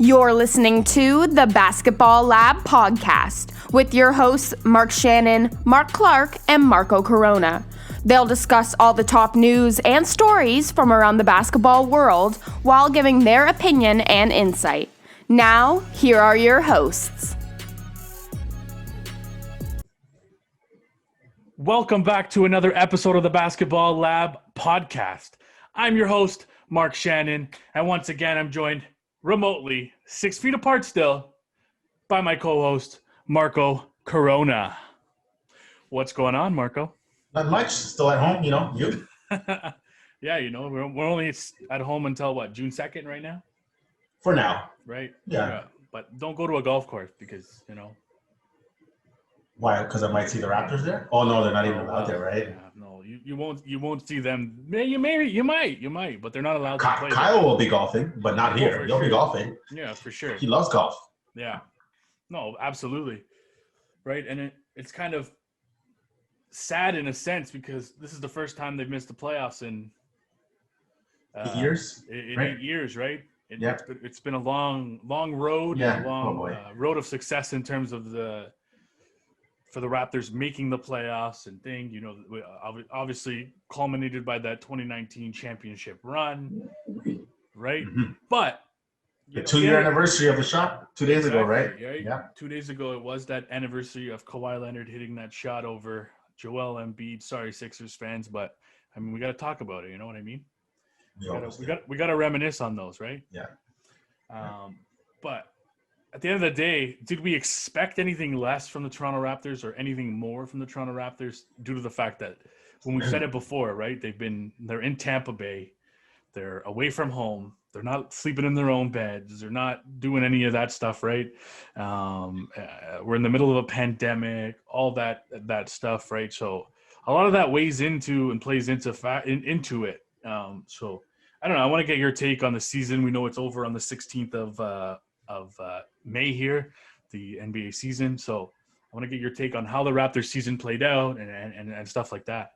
You're listening to the Basketball Lab podcast with your hosts Mark Shannon, Mark Clark, and Marco Corona. They'll discuss all the top news and stories from around the basketball world while giving their opinion and insight. Now, here are your hosts. Welcome back to another episode of the Basketball Lab podcast. I'm your host, Mark Shannon, and once again, I'm joined remotely, 6 feet apart still, by my co-host, Marco Corona. What's going on, Marco? Not much. Still at home, you? Yeah, we're only at home until, June 2nd right now? For now. Right? Yeah. But don't go to a golf course because, Why? Because I might see the Raptors there? Oh, no, they're not even allowed there, right? Yeah, no, you won't see them. You might, but they're not allowed to play. Kyle will be golfing, but not here. He'll be golfing. Yeah, for sure. He loves golf. Yeah. No, absolutely. Right, and it's kind of sad in a sense because this is the first time they've missed the playoffs in 8 years? In right? 8 years, right? Yeah. It's been a long road, yeah. a long road of success in terms of for the Raptors making the playoffs and obviously culminated by that 2019 championship run, right? Mm-hmm. But the 2-year anniversary of the shot 2 days ago, right? Yeah. 2 days ago, it was that anniversary of Kawhi Leonard hitting that shot over Joel Embiid. Sorry, Sixers fans, but I mean, we got to talk about it. You know what I mean? We got to reminisce on those, right? Yeah. But at the end of the day, did we expect anything less from the Toronto Raptors or anything more from the Toronto Raptors due to the fact that when we said it before, right? They're in Tampa Bay, they're away from home, they're not sleeping in their own beds, they're not doing any of that stuff, right? We're in the middle of a pandemic, all that stuff, right? So a lot of that weighs into and plays into it. So I don't know. I want to get your take on the season. We know it's over on the 16th of May here, the NBA season. So I want to get your take on how the Raptors season played out and stuff like that.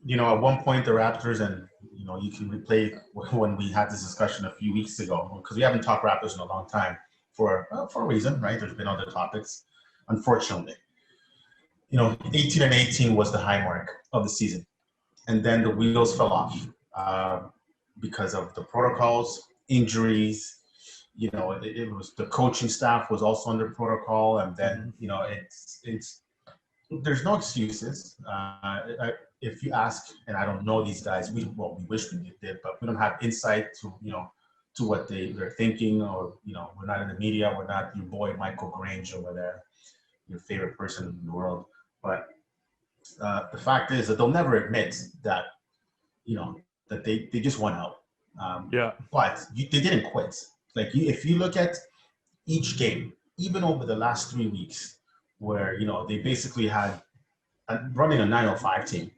At one point the Raptors, and you can replay when we had this discussion a few weeks ago, because we haven't talked Raptors in a long time for a reason, right? There's been other topics, unfortunately. 18-18 was the high mark of the season, and then the wheels fell off because of the protocols, injuries. It was the coaching staff was also under protocol, and then it's there's no excuses. If you ask, and I don't know these guys, we wish we did, but we don't have insight to what they're thinking, or we're not in the media, we're not your boy Michael Grange over there, your favorite person in the world. But the fact is that they'll never admit that that they just won out. But they didn't quit. If you look at each game, even over the last 3 weeks, where they basically had running a 905 team,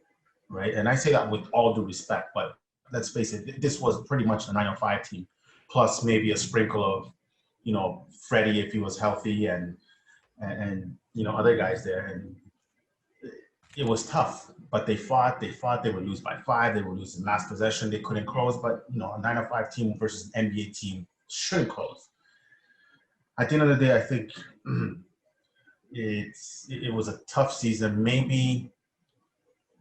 right? And I say that with all due respect, but let's face it, this was pretty much the 905 team, plus maybe a sprinkle of Freddie if he was healthy, and other guys there, and it was tough. But they fought. They would lose by 5. They would lose in last possession. They couldn't close. But a 905 team versus an NBA team shouldn't close. At the end of the day, I think it was a tough season. Maybe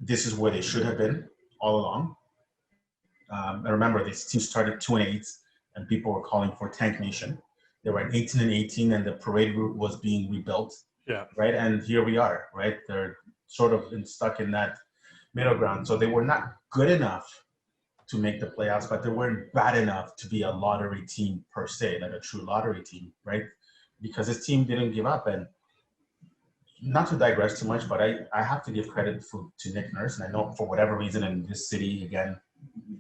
this is where they should have been all along. I remember this team started 2-8, and people were calling for Tank Nation. They were at 18-18, and the parade route was being rebuilt. Yeah. Right. And here we are. Right. They're sort of stuck in that middle ground. So they were not good enough to make the playoffs, but they weren't bad enough to be a lottery team per se, like a true lottery team, right? Because this team didn't give up. And not to digress too much, but I have to give credit to Nick Nurse. And I know for whatever reason in this city, again,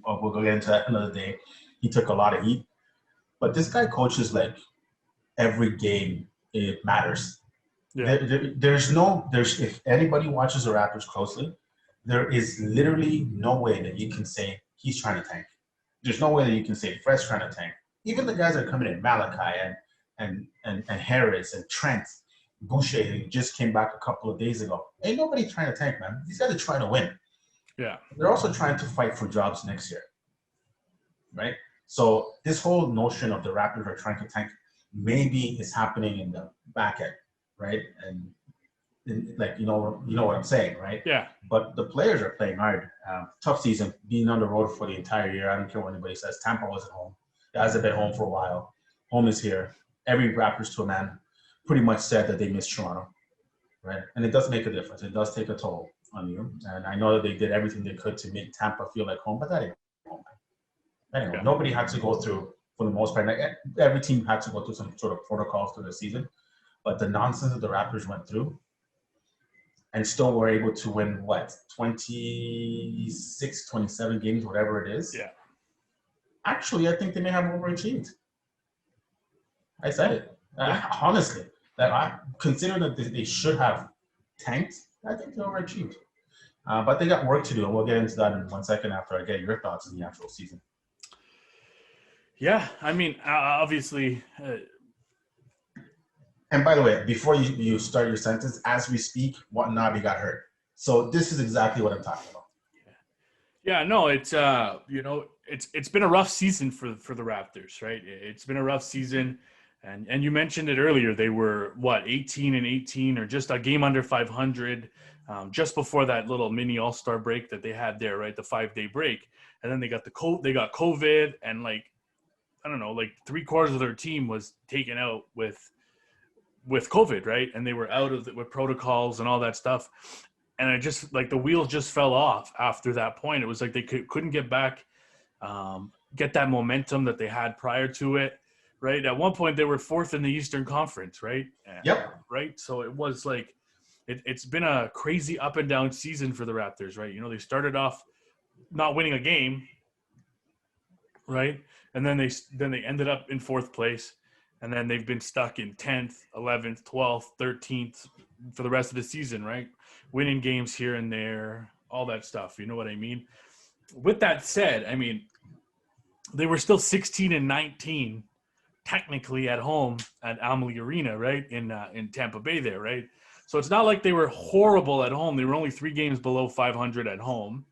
we'll go get into that another day, he took a lot of heat. But this guy coaches like every game, it matters. Yeah. If anybody watches the Raptors closely, there is literally no way that you can say he's trying to tank. There's no way that you can say Fred's trying to tank. Even the guys that are coming in, Malachi and Harris and Trent, Boucher, who just came back a couple of days ago. Ain't nobody trying to tank, man. These guys are trying to win. Yeah. They're also trying to fight for jobs next year, right? So this whole notion of the Raptors are trying to tank, maybe it's happening in the back end, right? And like you know what I'm saying, right? Yeah. But the players are playing hard. Tough season, being on the road for the entire year. I don't care what anybody says. Tampa wasn't home. Guys have been home for a while. Home is here. Every Raptors to a man pretty much said that they missed Toronto, right? And it does make a difference. It does take a toll on you. And I know that they did everything they could to make Tampa feel like home, but that ain't home. Anyway, Yeah. nobody had to go through, for the most part, like every team had to go through some sort of protocols through the season. But the nonsense that the Raptors went through and still were able to win, 26, 27 games, whatever it is. Yeah. Actually, I think they may have overachieved. I said it. Honestly, considering that they should have tanked, I think they overachieved. But they got work to do, and we'll get into that in 1 second after I get your thoughts on the actual season. Yeah, I mean, obviously. And by the way, before you start your sentence, as we speak, Watanabe got hurt. So this is exactly what I'm talking about. Yeah, no, it's it's been a rough season for the Raptors, right? It's been a rough season, and you mentioned it earlier. They were 18-18, or just a game under 500, just before that little mini All-Star break that they had there, right? The 5-day break, and then they got COVID, and like I don't know, like 3/4 of their team was taken out with COVID, right? And they were out with protocols and all that stuff. And I just like the wheels just fell off after that point. It was like they couldn't get back, get that momentum that they had prior to it, right? At one point they were 4th in the Eastern Conference, right? Yep. Right. So it was like it's been a crazy up and down season for the Raptors, right? You know, they started off not winning a game, right? And then they ended up in 4th place. And then they've been stuck in 10th, 11th, 12th, 13th for the rest of the season, right? Winning games here and there, all that stuff. You know what I mean? With that said, I mean, they were still 16-19 technically at home at Amalie Arena, right? In Tampa Bay there, right? So it's not like they were horrible at home. They were only 3 games below 500 at home,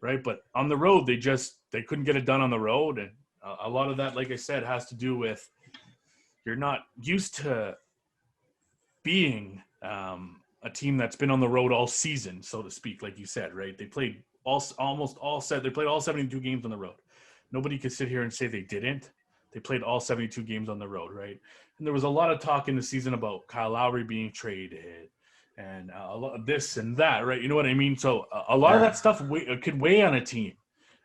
right? But on the road, they couldn't get it done on the road. And a lot of that, like I said, has to do with you're not used to being a team that's been on the road all season, so to speak, like you said, right? They played they played all 72 games on the road. Nobody could sit here and say they didn't. They played all 72 games on the road, right? And there was a lot of talk in the season about Kyle Lowry being traded and a lot of this and that, right? You know what I mean? So a lot of that stuff could weigh on a team.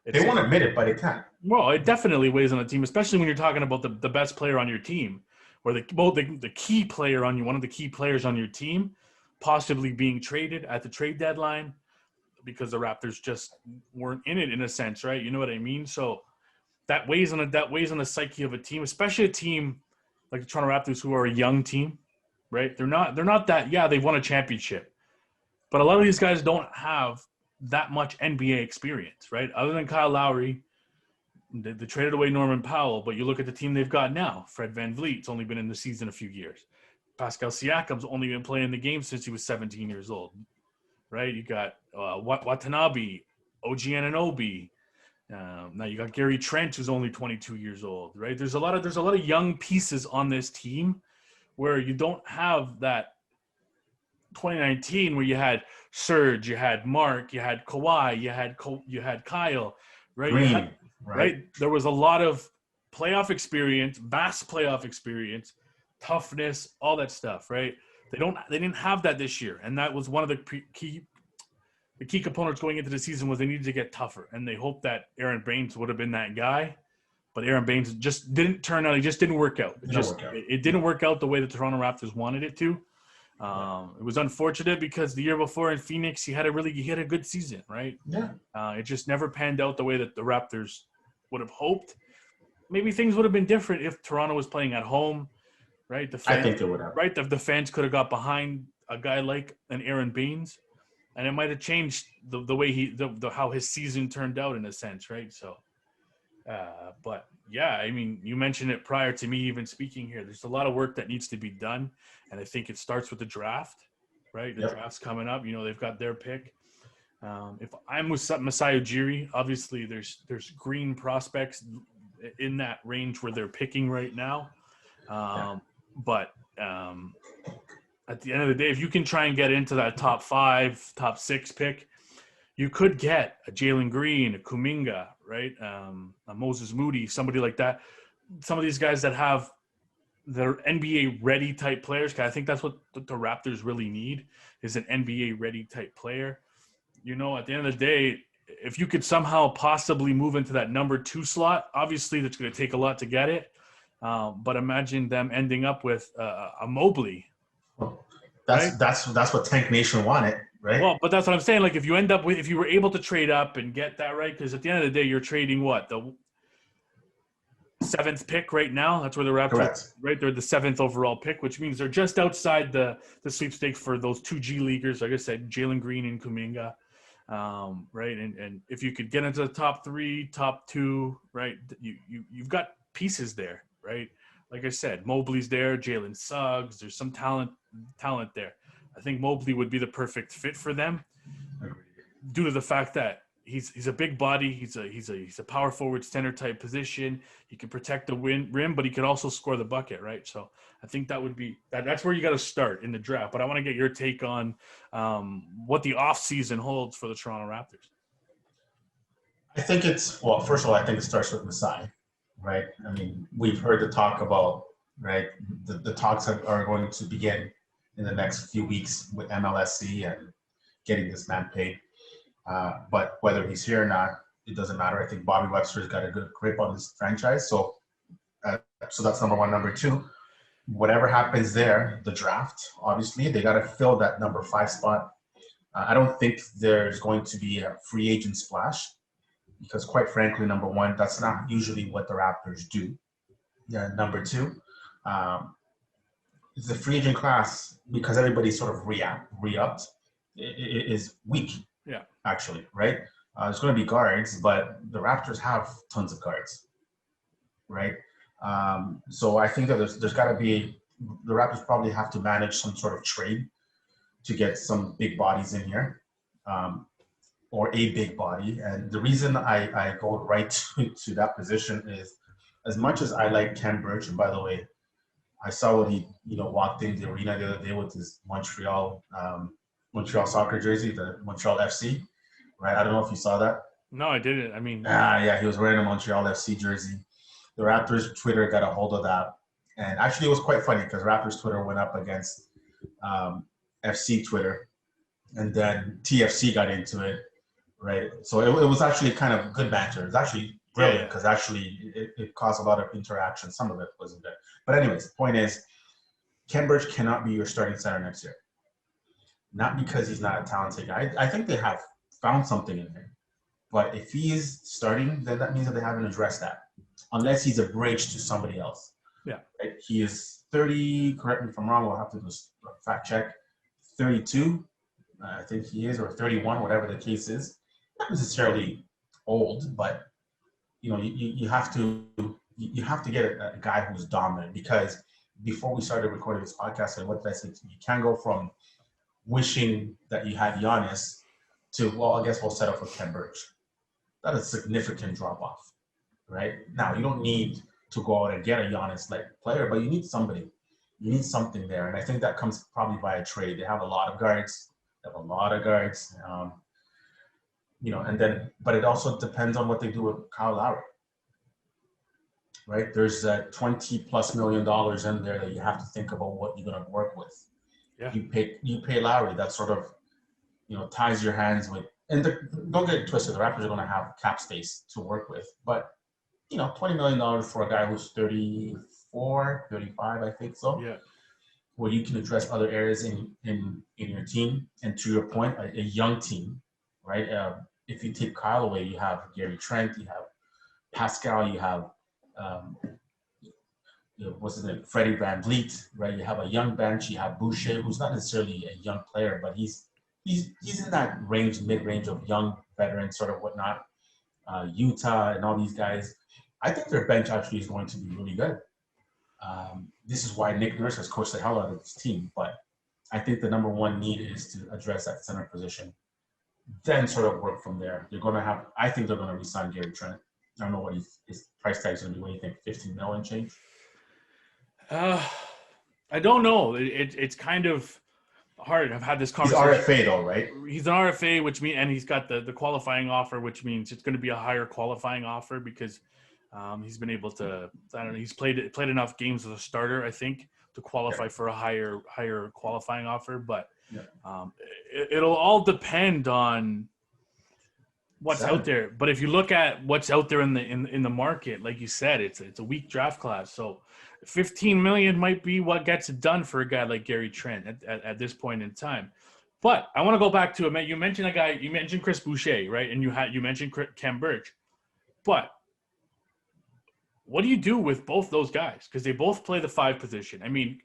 They won't admit it, but it can. Well, it definitely weighs on a team, especially when you're talking about the best player on your team, or the key player on you, one of the key players on your team, possibly being traded at the trade deadline because the Raptors just weren't in it in a sense, right? You know what I mean? So that weighs on the psyche of a team, especially a team like the Toronto Raptors, who are a young team, right? They're not that. Yeah, they've won a championship, but a lot of these guys don't have that much NBA experience, right? Other than Kyle Lowry, they traded away Norman Powell, but you look at the team they've got now. Fred VanVleet's only been in the season a few years. Pascal Siakam's only been playing the game since he was 17 years old, right? You got Watanabe, OG Anunoby. Now you got Gary Trent, who's only 22 years old, right? There's a lot of young pieces on this team where you don't have that 2019 where you had Serge, you had Mark, you had Kawhi, you had Kyle, right? Green, right? There was a lot of playoff experience, vast playoff experience, toughness, all that stuff, right? They didn't have that this year, and that was one of the key components going into the season was they needed to get tougher, and they hoped that Aaron Baines would have been that guy, but Aaron Baines just didn't turn out. He just didn't work out. It didn't work out the way the Toronto Raptors wanted it to. It was unfortunate because the year before in Phoenix, he had a good season, right? Yeah. It just never panned out the way that the Raptors would have hoped. Maybe things would have been different if Toronto was playing at home, right? I think they would have. Right, the fans could have got behind a guy like an Aaron Baines, and it might have changed the way how his season turned out in a sense, right? So, but yeah, I mean, you mentioned it prior to me even speaking here. There's a lot of work that needs to be done, and I think it starts with the draft, right? The draft's coming up. You know, they've got their pick. If I'm with Masai Ujiri, obviously there's green prospects in that range where they're picking right now. But at the end of the day, if you can try and get into that top 5, top 6 pick, you could get a Jalen Green, a Kuminga, right? A Moses Moody, somebody like that. Some of these guys that have their NBA ready type players. 'Cause I think that's what the Raptors really need is an NBA ready type player. You know, at the end of the day, if you could somehow possibly move into that number 2 slot, obviously that's going to take a lot to get it. But imagine them ending up with a Mobley. That's what Tank Nation wanted, right? Well, but that's what I'm saying. Like, if you were able to trade up and get that right, because at the end of the day, you're trading what, the 7th pick right now? That's where the Raptors, Correct. right? They're the 7th overall pick, which means they're just outside the sweepstakes for those 2 G leaguers. Like I said, Jalen Green and Kuminga, right? And if you could get into the top 3, top 2, right? You've got pieces there, right? Like I said, Mobley's there, Jalen Suggs. There's some talent there. I think Mobley would be the perfect fit for them, due to the fact that he's a big body. He's a power forward center type position. He can protect the rim, but he can also score the bucket, right? So I think that's where you got to start in the draft. But I want to get your take on what the offseason holds for the Toronto Raptors. I think first of all, I think it starts with Masai, right? I mean, we've heard the talk about, right, the talks are going to begin in the next few weeks with MLSC and getting this man paid. But whether he's here or not, it doesn't matter. I think Bobby Webster's got a good grip on this franchise. So that's number 1. Number 2, whatever happens there, the draft, obviously, they got to fill that number 5 spot. I don't think there's going to be a free agent splash because, quite frankly, number 1, that's not usually what the Raptors do. Yeah, number 2, the free agent class, because everybody sort of re-upped, is weak. Yeah. Actually, right? There's going to be guards, but the Raptors have tons of guards, right? So I think that there's got to be – the Raptors probably have to manage some sort of trade to get some big bodies in here, or a big body. And the reason I go right to that position is, as much as I like Ken Burch, and by the way, I saw when he walked in the arena the other day with his Montreal soccer jersey, the Montreal FC, right? I don't know if you saw that. No, I didn't. I mean, yeah, he was wearing a Montreal FC jersey. The Raptors Twitter got a hold of that, and actually it was quite funny because Raptors Twitter went up against FC Twitter, and then TFC got into it, right? So it was actually kind of good banter. It was actually brilliant because actually it caused a lot of interaction. Some of it wasn't good, but anyways, the point is, Ken Burch cannot be your starting center next year. Not because he's not a talented guy. I think they have found something in him. But if he is starting, then that means that they haven't addressed that. Unless he's a bridge to somebody else. Yeah. Right? He is 30, correct me if I'm wrong, we'll have to just fact check. 32, I think he is, or 31, whatever the case is. Not necessarily old, but you have to get a guy who's dominant, because before we started recording this podcast, I said, what did I say to you? You can't go from wishing that you had Giannis to, well, I guess we'll settle for Ken Burch. That's a significant drop-off, right? Now, you don't need to go out and get a Giannis-like player, but you need somebody. You need something there, and I think that comes probably by a trade. They have a lot of guards. But it also depends on what they do with Kyle Lowry, right? There's $20+ million in there that you have to think about what you're going to work with. Yeah. You pay Lowry, that sort of, ties your hands with, and don't get it twisted, the Raptors are going to have cap space to work with, but $20 million for a guy who's 34, 35, I think so. Yeah. Where you can address other areas in your team, and to your point, a young team, right? If you take Kyle away, you have Gary Trent, you have Pascal, you have what's his name, Freddie Van Vliet, right? You have a young bench. You have Boucher, who's not necessarily a young player, but he's in that range, mid-range of young veterans, sort of whatnot. Utah and all these guys. I think their bench actually is going to be really good. This is why Nick Nurse has coached the hell out of this team. But I think the number 1 need is to address that center position, then sort of work from there. I think they're going to re-sign Gary Trent. I don't know what his price tag is going to be. What do you think? $15 million change? I don't know. It's kind of hard. I've had this He's conversation. RFA though, right? He's an RFA, which means, and he's got the qualifying offer, which means it's going to be a higher qualifying offer because he's been able to. I don't know. He's played enough games as a starter, I think, to qualify for a higher qualifying offer. But it'll all depend on what's out there. But if you look at what's out there in the market, like you said, it's a weak draft class. So $15 million might be what gets it done for a guy like Gary Trent at this point in time. But I want to go back to it. You mentioned a guy. You mentioned Chris Boucher, right? And you mentioned Kem Birch. But what do you do with both those guys? Because they both play the 5 position. I mean,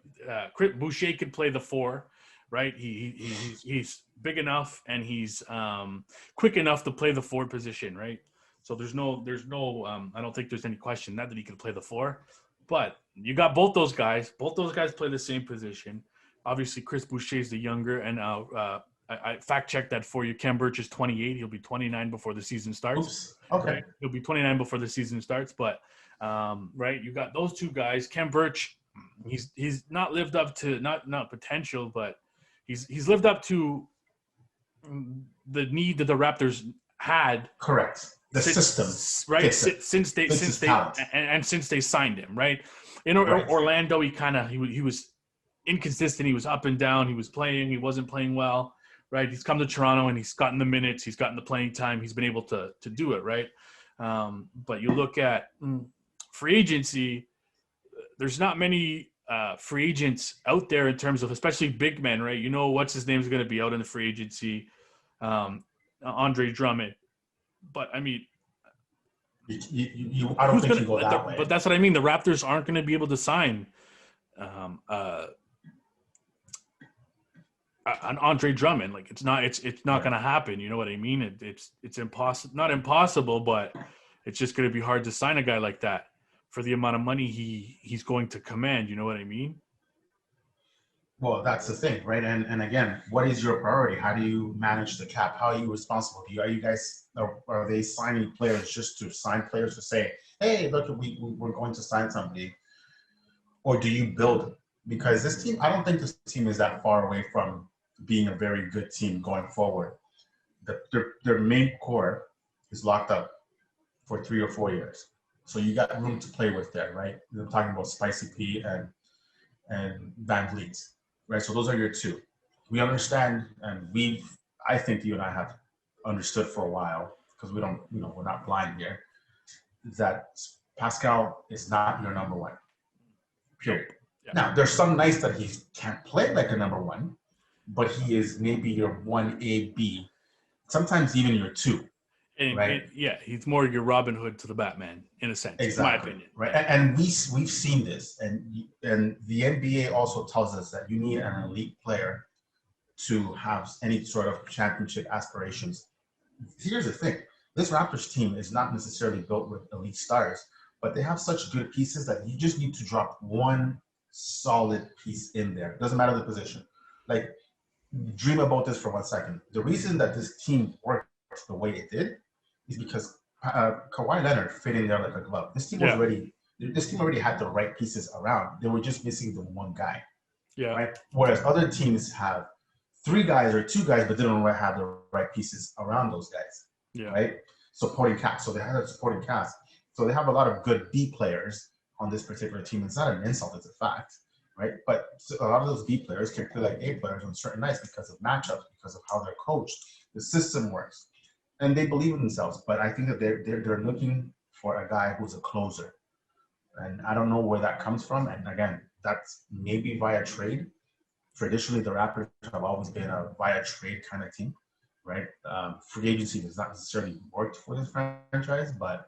Chris Boucher could play the 4, right? He's big enough and he's quick enough to play the 4 position, right? So there's no I don't think there's any question not that he can play the 4. But you got both those guys. Both those guys play the same position. Obviously, Chris Boucher is the younger, and I fact-checked that for you. Kem Birch is 28. He'll be 29 before the season starts. Oops. Okay. Right? He'll be 29 before the season starts. But, right, you got those 2 guys. Kem Birch, he's not lived up to not potential, but he's lived up to the need that the Raptors had. Correct. The system, right? Since they signed him, right? In Orlando, he was inconsistent. He was up and down. He was playing. He wasn't playing well, right? He's come to Toronto and he's gotten the minutes. He's gotten the playing time. He's been able to do it, right? But you look at free agency. There's not many free agents out there in terms of, especially big men, right? You know what's his name is going to be out in the free agency. Andre Drummond. But I mean, I don't think you go that way. But that's what I mean. The Raptors aren't going to be able to sign an Andre Drummond. Like it's not going to happen. You know what I mean? It's impossible. Not impossible, but it's just going to be hard to sign a guy like that for the amount of money he's going to command. You know what I mean? Well, that's the thing, right? And again, what is your priority? How do you manage the cap? How are you responsible? Are they signing players just to sign players to say, hey, look, we're going to sign somebody? Or do you build? Because this team, I don't think this team is that far away from being a very good team going forward. Their main core is locked up for 3 or 4 years. So you got room to play with there, right? I'm talking about Spicy P and Van Vliet. Right, so those are your 2. We understand, and I think you and I have understood for a while, because we're not blind here, that Pascal is not your number 1. Period. Yeah. Now, there's some nights that he can't play like a number 1, but he is maybe your 1A, B, sometimes even your 2. Right? He's more your Robin Hood to the Batman, in a sense, exactly. in my opinion. Right, and we've seen this, and the NBA also tells us that you need an elite player to have any sort of championship aspirations. Here's the thing: this Raptors team is not necessarily built with elite stars, but they have such good pieces that you just need to drop one solid piece in there. Doesn't matter the position. Like, dream about this for 1 second. The reason that this team worked the way it did is because Kawhi Leonard fit in there like a glove. This team already had the right pieces around. They were just missing the one guy. Yeah. Right. Whereas other teams have 3 guys or 2 guys, but they don't have the right pieces around those guys. Yeah. Right. Supporting cast. So they have a supporting cast. So they have a lot of good B players on this particular team. It's not an insult; it's a fact. Right. But a lot of those B players can play like A players on certain nights because of matchups, because of how they're coached. The system works. And they believe in themselves, but I think that they're looking for a guy who's a closer, and I don't know where that comes from. And again, that's maybe via trade. Traditionally, the Raptors have always been a via trade kind of team, right? Free agency has not necessarily worked for this franchise, but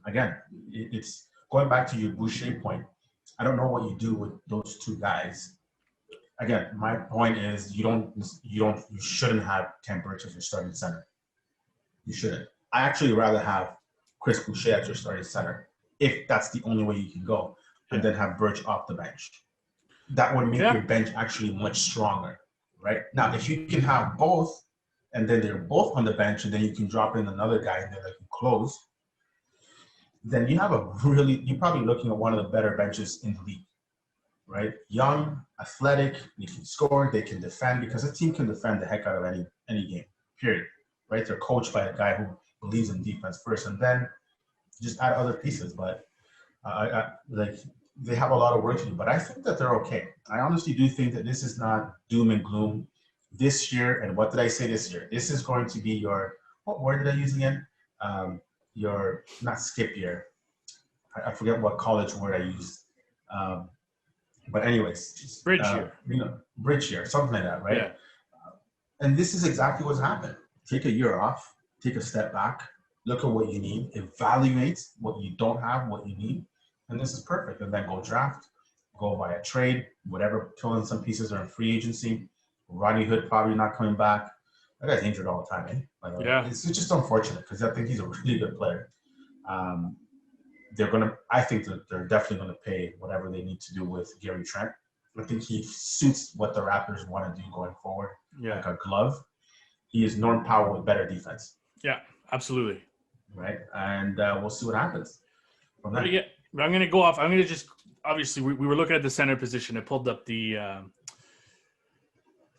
again, it's going back to your Boucher point. I don't know what you do with those 2 guys. Again, my point is you shouldn't have Kem Birch as your starting center. You shouldn't. I actually rather have Chris Boucher as your starting center if that's the only way you can go, and then have Birch off the bench. That would make your bench actually much stronger, right? Now, if you can have both, and then they're both on the bench, and then you can drop in another guy and then they can close, then you're probably looking at one of the better benches in the league, right? Young, athletic, they can score, they can defend, because a team can defend the heck out of any game, period, right? They're coached by a guy who believes in defense first, and then just add other pieces. But they have a lot of work to do, but I think that they're okay. I honestly do think that this is not doom and gloom this year. And what did I say this year? This is going to be your, what word did I use again? Your, not skip year. I forget what college word I used. But anyways. Bridge year. Bridge year, something like that, right? Yeah. And this is exactly what's happened. Take a year off, take a step back, look at what you need, evaluate what you don't have, what you need, and this is perfect. And then go draft, go buy a trade, whatever, fill in some pieces are in free agency. Rodney Hood probably not coming back. That guy's injured all the time, eh? Yeah. It's just unfortunate because I think he's a really good player. I think that they're definitely going to pay whatever they need to do with Gary Trent. I think he suits what the Raptors want to do going forward, like a glove. He is Norm Powell with better defense. Yeah, absolutely. Right, and we'll see what happens from there. Yeah, I'm going to go off. I'm going to just obviously we were looking at the center position. I pulled up the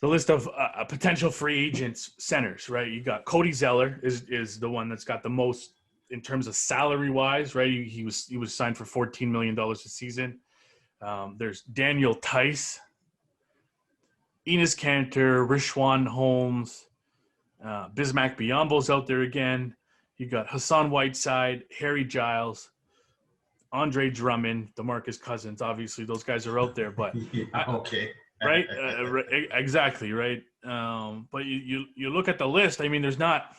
list of potential free agents centers. Right, you got Cody Zeller is the one that's got the most in terms of salary wise. Right, he was signed for $14 million a season. There's Daniel Tice, Enes Kanter, Rishwan Holmes, Bismack Biyombo's out there again. You got Hassan Whiteside, Harry Giles, Andre Drummond, DeMarcus Cousins. Obviously, those guys are out there, but okay, right, exactly, right. But you look at the list. I mean, there's not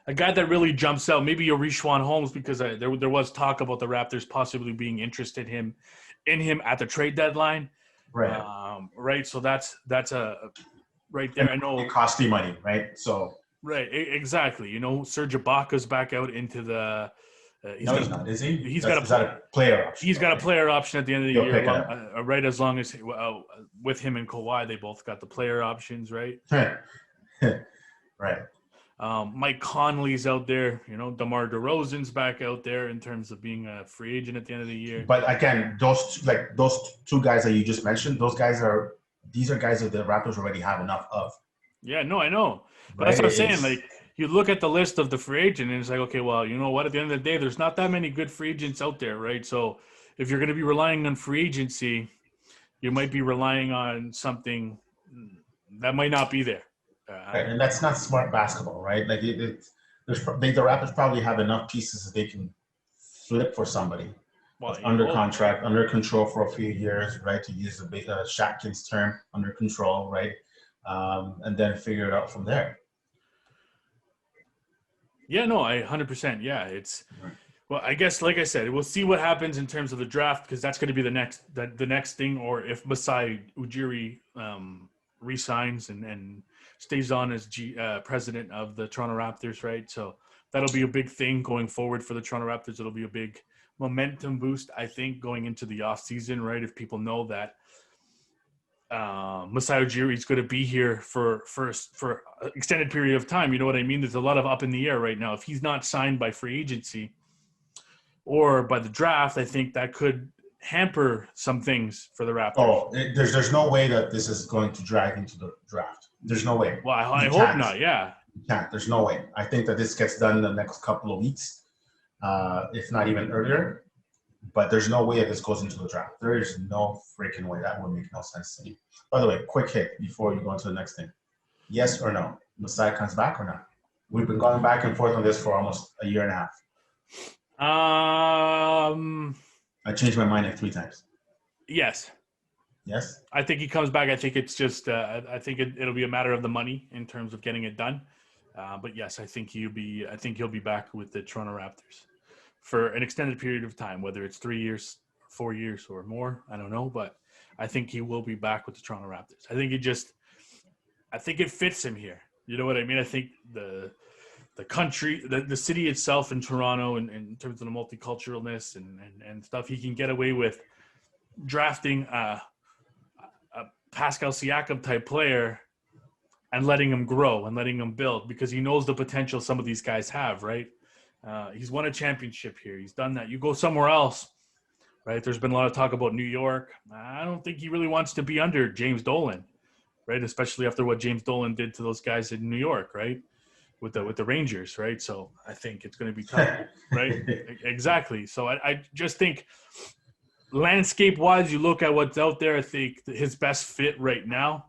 a guy that really jumps out. Maybe a Rishwan Holmes, because there was talk about the Raptors possibly being interested in him at the trade deadline. Right. Right. So that's a right there. I know it costs you money, right? So. Right, exactly. Serge Ibaka's back out into the. He's not. Is he? He's got a player option. He's got a player option at the end of the year, right? As long as with him and Kawhi, they both got the player options, right? Right. Mike Conley's out there. DeMar DeRozan's back out there in terms of being a free agent at the end of the year. But again, those two guys that you just mentioned, these are guys that the Raptors already have enough of. Yeah, no, I know. But right? That's what I'm saying. Like, you look at the list of the free agent, and it's like, okay, well, you know what? At the end of the day, there's not that many good free agents out there, right? So if you're going to be relying on free agency, you might be relying on something that might not be there. Right, and that's not smart basketball, right? Like, the Raptors probably have enough pieces that they can flip for somebody under contract, under control for a few years, right? To use the big Shatkins term, under control, right? And then figure it out from there. Yeah, no, 100%. Yeah, well, I guess, like I said, we'll see what happens in terms of the draft, because that's going to be the next thing, or if Masai Ujiri resigns and stays on as president of the Toronto Raptors, right? So that'll be a big thing going forward for the Toronto Raptors. It'll be a big momentum boost, I think, going into the offseason, right? If people know that Masai Ujiri is going to be here for an extended period of time. You know what I mean? There's a lot of up in the air right now. If he's not signed by free agency or by the draft, I think that could hamper some things for the Raptors. Oh, there's no way that this is going to drag into the draft. There's no way. Well, I hope not. Yeah. You can't. There's no way. I think that this gets done in the next couple of weeks, if not even earlier. But there's no way that this goes into the draft. There is no freaking way. That would make no sense to me. By the way, quick hit before you go into the next thing. Yes or no? Masai comes back or not? We've been going back and forth on this for almost a year and a half. I changed my mind like 3 times. Yes. Yes? I think he comes back. I think it's just I think it'll be a matter of the money in terms of getting it done. But yes, I think he'll be back with the Toronto Raptors for an extended period of time, whether it's 3 years, 4 years, or more. I don't know, but I think he will be back with the Toronto Raptors. I think it fits him here. You know what I mean? I think the country, the city itself in Toronto, and in terms of the multiculturalness and stuff, he can get away with drafting a Pascal Siakam type player and letting him grow and letting him build, because he knows the potential some of these guys have, right? He's won a championship here. He's done that. You go somewhere else, right? There's been a lot of talk about New York. I don't think he really wants to be under James Dolan, right? Especially after what James Dolan did to those guys in New York, right? With the Rangers, right? So I think it's going to be tough, right? Exactly. So I just think landscape-wise, you look at what's out there, I think his best fit right now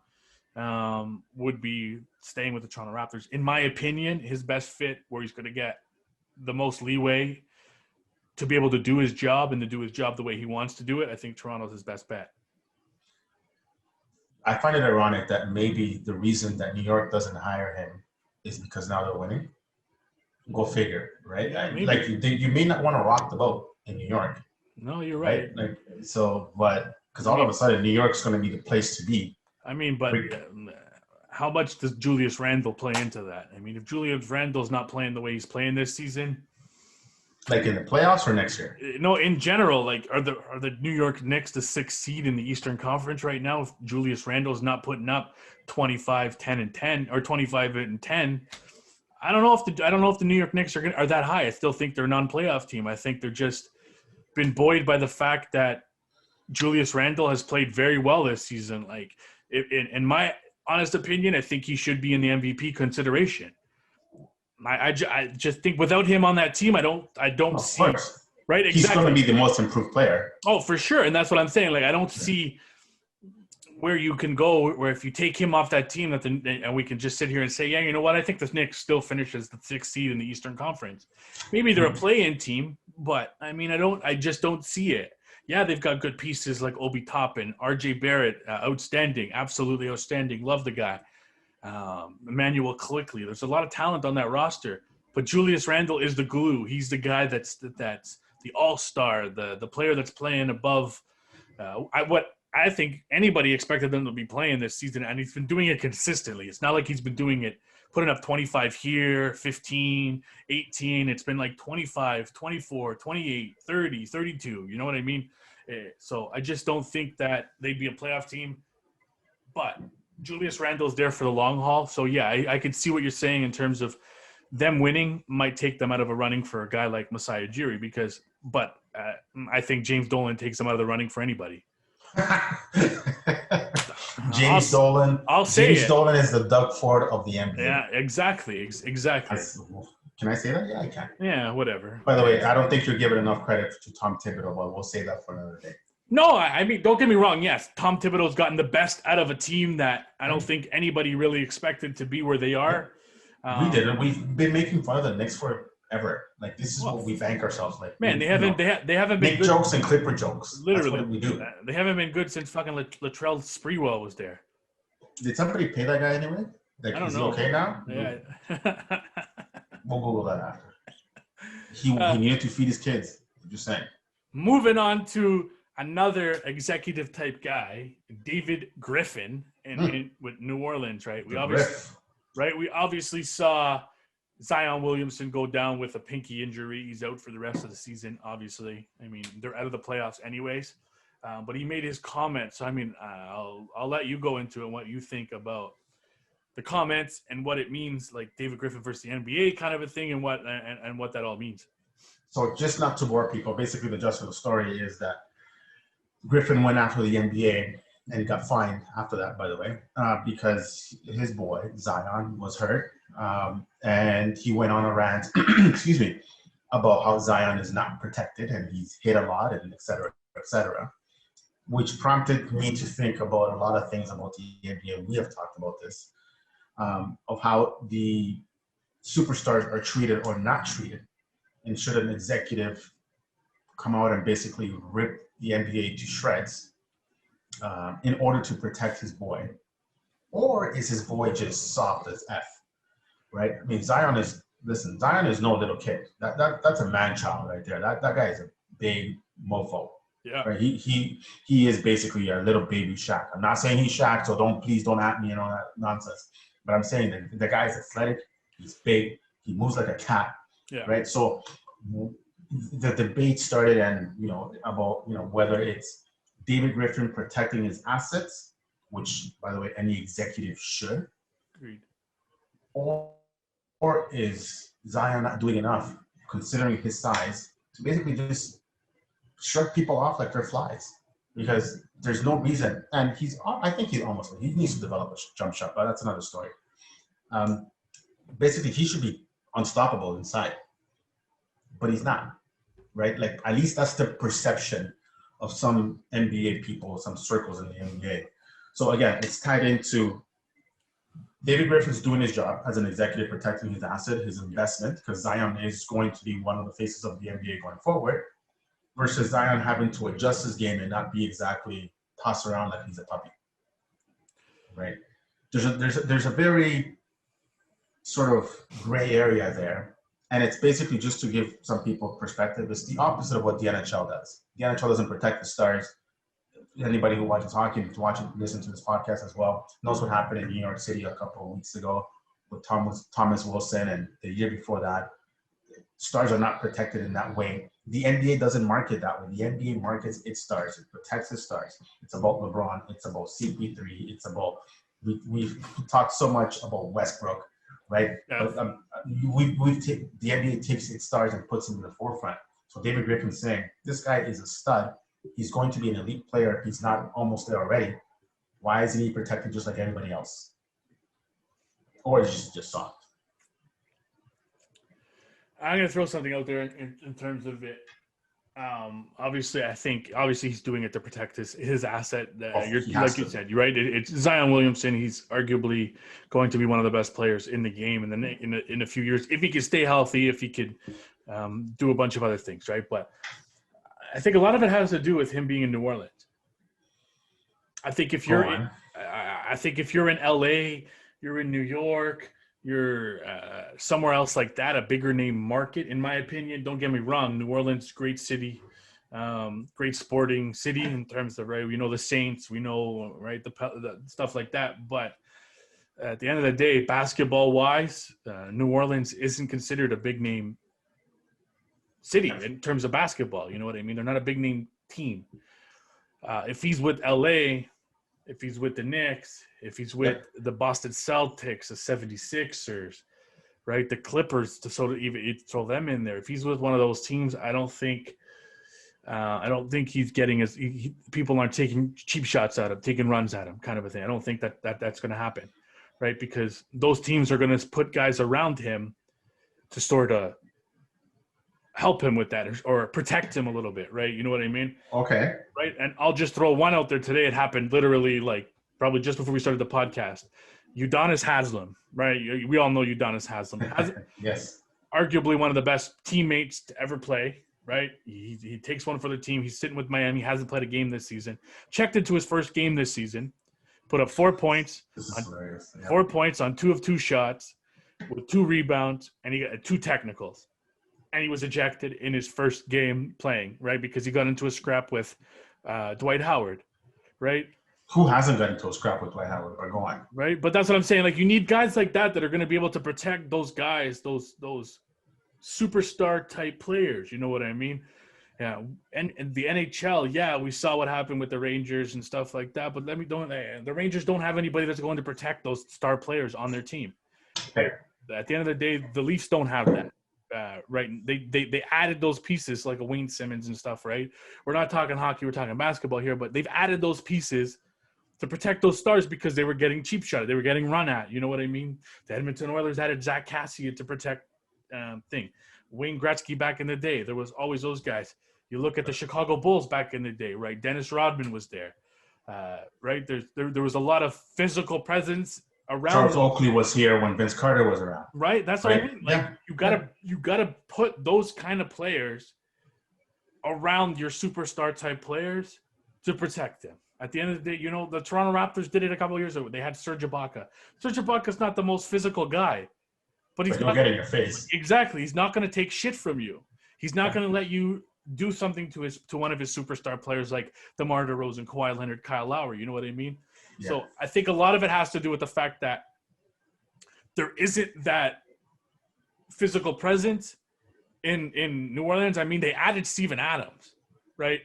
would be staying with the Toronto Raptors. In my opinion, his best fit where he's going to get the most leeway to be able to do his job and to do his job the way he wants to do it, I think Toronto's his best bet. I find it ironic that maybe the reason that New York doesn't hire him is because now they're winning. Go figure, right? Maybe. Like you may not want to rock the boat in New York. No, you're right. Like so, but because all of a sudden New York's going to be the place to be. I mean, but how much does Julius Randle play into that? I mean, if Julius Randle's not playing the way he's playing this season, like in the playoffs or next year? No, in general, like are the New York Knicks the 6th seed in the Eastern Conference right now? If Julius Randle's not putting up 25, 10, and 10 or 25 and 10, I don't know if the New York Knicks are that high. I still think they're a non-playoff team. I think they're just been buoyed by the fact that Julius Randle has played very well this season. Like, in my honest opinion, I think he should be in the MVP consideration. I just think without him on that team, I don't see course. Right. Exactly. He's going to be the most improved player. Oh, for sure, and that's what I'm saying. Like, I don't see where you can go where if you take him off that team, and we can just sit here and say, yeah, you know what? I think the Knicks still finishes the 6th seed in the Eastern Conference. Maybe they're a play-in team, but I mean, I just don't see it. Yeah, they've got good pieces like Obi Toppin, R.J. Barrett, outstanding, absolutely outstanding. Love the guy. Emmanuel Quickly. There's a lot of talent on that roster, but Julius Randle is the glue. He's the guy that's the all-star, the player that's playing above what I think anybody expected them to be playing this season, and he's been doing it consistently. It's not like he's been doing it, putting up 25 here, 15, 18. It's been like 25, 24, 28, 30, 32. You know what I mean? So I just don't think that they'd be a playoff team. But Julius Randle's there for the long haul. So, yeah, I could see what you're saying in terms of them winning might take them out of a running for a guy like Masai Ujiri but I think James Dolan takes them out of the running for anybody. James Dolan is the Doug Ford of the NBA. Yeah, exactly. Can I say that? Yeah, I can. Yeah, whatever. By the way, I don't think you're giving enough credit to Tom Thibodeau, but we'll save that for another day. No, I mean, don't get me wrong. Yes, Tom Thibodeau's gotten the best out of a team that I don't think anybody really expected to be where they are. We didn't. We've been making fun of the Knicks forever. Like, this is what we bank ourselves like. Man, they haven't been make good. Jokes and Clipper jokes. Literally, that's what we do. They haven't been good since fucking Latrell Sprewell was there. Did somebody pay that guy anyway? Like, I don't is know. He okay now? Yeah. We'll Google that after. He needed to feed his kids. I'm just saying. Moving on to another executive type guy, David Griffin, with New Orleans, right? We obviously saw Zion Williamson go down with a pinky injury. He's out for the rest of the season, obviously. I mean, they're out of the playoffs anyways. But he made his comments. So, I mean, I'll let you go into it and what you think about the comments and what it means, like David Griffin versus the NBA kind of a thing, and what that all means. So, just not to bore people, basically the gist of the story is that Griffin went after the NBA and he got fined after that, by the way, because his boy, Zion, was hurt. And he went on a rant, about how Zion is not protected and he's hit a lot and et cetera, which prompted me to think about a lot of things about the NBA. We have talked about this, of how the superstars are treated or not treated. And should an executive come out and basically rip the NBA to shreds in order to protect his boy? Or is his boy just soft as F, right? I mean, Zion is no little kid. That's a man-child right there. That guy is a big mofo. Yeah. Right? He is basically a little baby Shaq. I'm not saying he's Shaq, so please don't at me and all that nonsense. But I'm saying that the guy's athletic, he's big, he moves like a cat. Yeah. Right. So the debate started about whether it's David Griffin protecting his assets, which, by the way, any executive should. Agreed. Or is Zion not doing enough considering his size, to basically just shrug people off like they're flies, because there's no reason. And I think he needs to develop a jump shot, but that's another story. Basically, he should be unstoppable inside, but he's not, right? Like, at least that's the perception of some NBA people, some circles in the NBA. So again, it's tied into David Griffin's doing his job as an executive, protecting his asset, his investment, because Zion is going to be one of the faces of the NBA going forward, versus Zion having to adjust his game and not be exactly tossed around like he's a puppy, right? There's a very sort of gray area there, and it's basically, just to give some people perspective, it's the opposite of what the NHL does. The NHL doesn't protect the stars. Anybody who watches hockey, listen to this podcast as well, knows what happened in New York City a couple of weeks ago with Thomas Wilson, and the year before that. Stars are not protected in that way. The NBA doesn't market that way. The NBA markets its stars. It protects its stars. It's about LeBron. It's about CP3. It's about, we've talked so much about Westbrook, right? Yeah. But, the NBA takes its stars and puts them in the forefront. So David Griffin's saying, this guy is a stud. He's going to be an elite player. He's not almost there already. Why isn't he protected just like everybody else? Or is he just soft? I'm going to throw something out there in terms of it. Obviously he's doing it to protect his asset. Like you said, you're right. It's Zion Williamson. He's arguably going to be one of the best players in the game in a few years, if he can stay healthy, if he could do a bunch of other things, right? But I think a lot of it has to do with him being in New Orleans. I think if you're in LA, you're in New York, you're somewhere else like that, a bigger name market, in my opinion. Don't get me wrong, New Orleans, great city, great sporting city in terms of, right, we know the Saints, we know, right, the stuff like that. But at the end of the day, basketball-wise, New Orleans isn't considered a big name city in terms of basketball. You know what I mean? They're not a big name team. If he's with LA, if he's with the Knicks, if he's with the Boston Celtics, the 76ers, right, the Clippers, to sort of even throw them in there. If he's with one of those teams, I don't think he's getting people aren't taking cheap shots at him, taking runs at him, kind of a thing. I don't think that's going to happen, right? Because those teams are going to put guys around him to sort of help him with that or protect him a little bit, right? You know what I mean? Okay. Right. And I'll just throw one out there today. It happened literally probably just before we started the podcast. Udonis Haslem, right? We all know Udonis Haslem. Yes. Arguably one of the best teammates to ever play, right? He takes one for the team. He's sitting with Miami. He hasn't played a game this season. Checked into his first game this season. Put up 4 points. This is hilarious. Yeah. 4 points on 2 of 2 shots with 2 rebounds, and he got 2 technicals. And he was ejected in his first game playing, right? Because he got into a scrap with Dwight Howard, right? Who hasn't gotten into a scrap with Dwight Howard? But go on. Right? But that's what I'm saying. Like, you need guys like that are going to be able to protect those guys, those superstar type players. You know what I mean? Yeah. And the NHL, yeah, we saw what happened with the Rangers and stuff like that. But the Rangers don't have anybody that's going to protect those star players on their team. Hey. At the end of the day, the Leafs don't have that. Right, they added those pieces like a Wayne Simmons and stuff, right? We're not talking hockey, we're talking basketball here, but they've added those pieces to protect those stars because they were getting cheap shot, they were getting run at. You know what I mean? The Edmonton Oilers added Zach Cassian to protect thing. Wayne Gretzky back in the day, there was always those guys. You look at the Chicago Bulls back in the day, right? Dennis Rodman was there, right? There was a lot of physical presence around. Charles Oakley was here when Vince Carter was around. Right, that's what I mean. Like, you gotta put those kind of players around your superstar type players to protect them. At the end of the day, you know, the Toronto Raptors did it a couple of years ago. They had Serge Ibaka. Serge Ibaka's not the most physical guy, but he's not get in your face. Exactly, he's not going to take shit from you. He's not going to let you do something to one of his superstar players like DeMar DeRozan, Kawhi Leonard, Kyle Lowry. You know what I mean? Yeah. So I think a lot of it has to do with the fact that there isn't that physical presence in New Orleans. I mean, they added Steven Adams, right?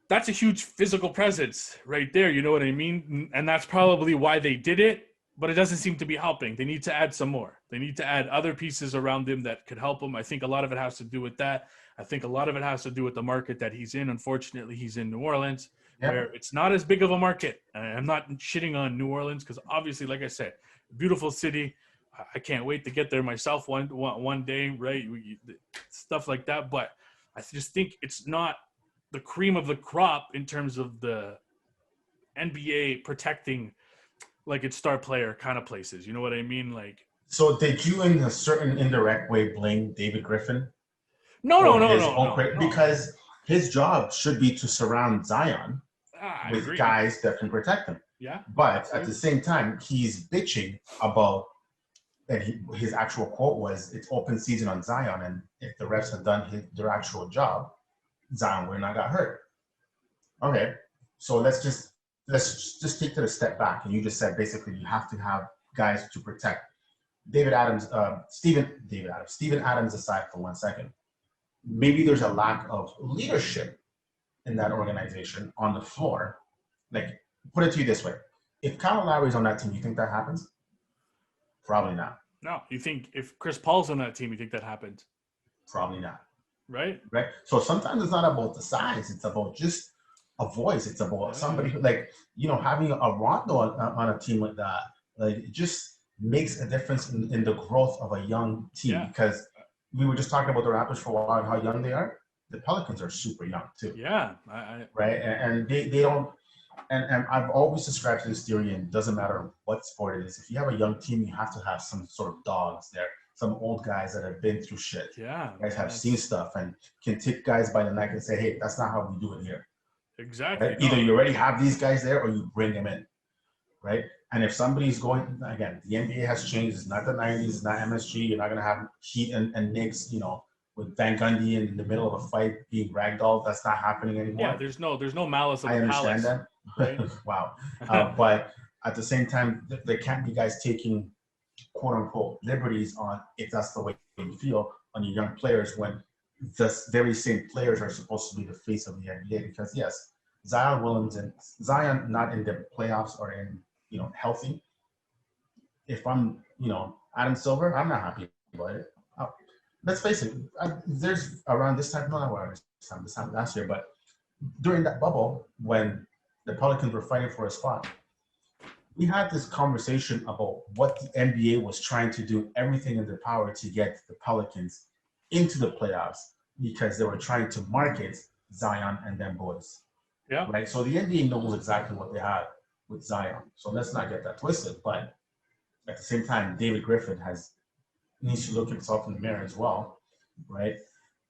That's a huge physical presence right there. You know what I mean? And that's probably why they did it. but it doesn't seem to be helping. They need to add some more. They need to add other pieces around him that could help him. I think a lot of it has to do with that. I think a lot of it has to do with the market that he's in. Unfortunately, he's in New Orleans, where it's not as big of a market. And I'm not shitting on New Orleans because obviously, like I said, beautiful city. I can't wait to get there myself one day, right? Stuff like that. But I just think it's not the cream of the crop in terms of the NBA protecting like its star player kind of places. You know what I mean? Like, so did you in a certain indirect way blame David Griffin? No. Because his job should be to surround Zion with agree. guys that can protect him. Yeah. But at the same time, he's bitching about that. His actual quote was, "It's open season on Zion, and if the refs had done their actual job, Zion would not got hurt." Okay, so let's just take it a step back. And you just said basically you have to have guys to protect Steven Adams aside for 1 second. Maybe there's a lack of leadership in that organization on the floor. Like, put it to you this way. If Kyle Lowry's on that team, you think that happens? Probably not. No. You think if Chris Paul's on that team, you think that happens? Probably not. Right? So sometimes it's not about the size. It's about just a voice. It's about somebody like, having a Rondo on a team like that. Like, it just makes a difference in the growth of a young team because we were just talking about the Raptors for a while and how young they are. The Pelicans are super young too. Yeah. Right. And they don't. And I've always subscribed to this theory, and it doesn't matter what sport it is. If you have a young team, you have to have some sort of dogs there, some old guys that have been through shit. Yeah. Guys have seen stuff and can take guys by the neck and say, "Hey, that's not how we do it here." Exactly. Right? Either you already have these guys there, or you bring them in. Right. And if somebody's going, again, the NBA has changed. It's not the 90s. It's not MSG. You're not going to have Heat and Knicks, with Van Gundy in the middle of a fight being ragdolled. That's not happening anymore. Yeah, there's no malice of the palace. I understand that. Right? Wow. But at the same time, there can't be guys taking quote unquote liberties on, if that's the way you feel, on your young players when the very same players are supposed to be the face of the NBA. Because yes, Zion Williamson, Zion not in the playoffs or in healthy. If I'm Adam Silver, I'm not happy about it. Let's face it. There's around this time, not around this time last year, but during that bubble when the Pelicans were fighting for a spot, we had this conversation about what the NBA was trying to do, everything in their power to get the Pelicans into the playoffs because they were trying to market Zion and them boys. Yeah. Right. So the NBA knows exactly what they had with Zion. So let's not get that twisted. But at the same time, David Griffin needs to look himself in the mirror as well, right?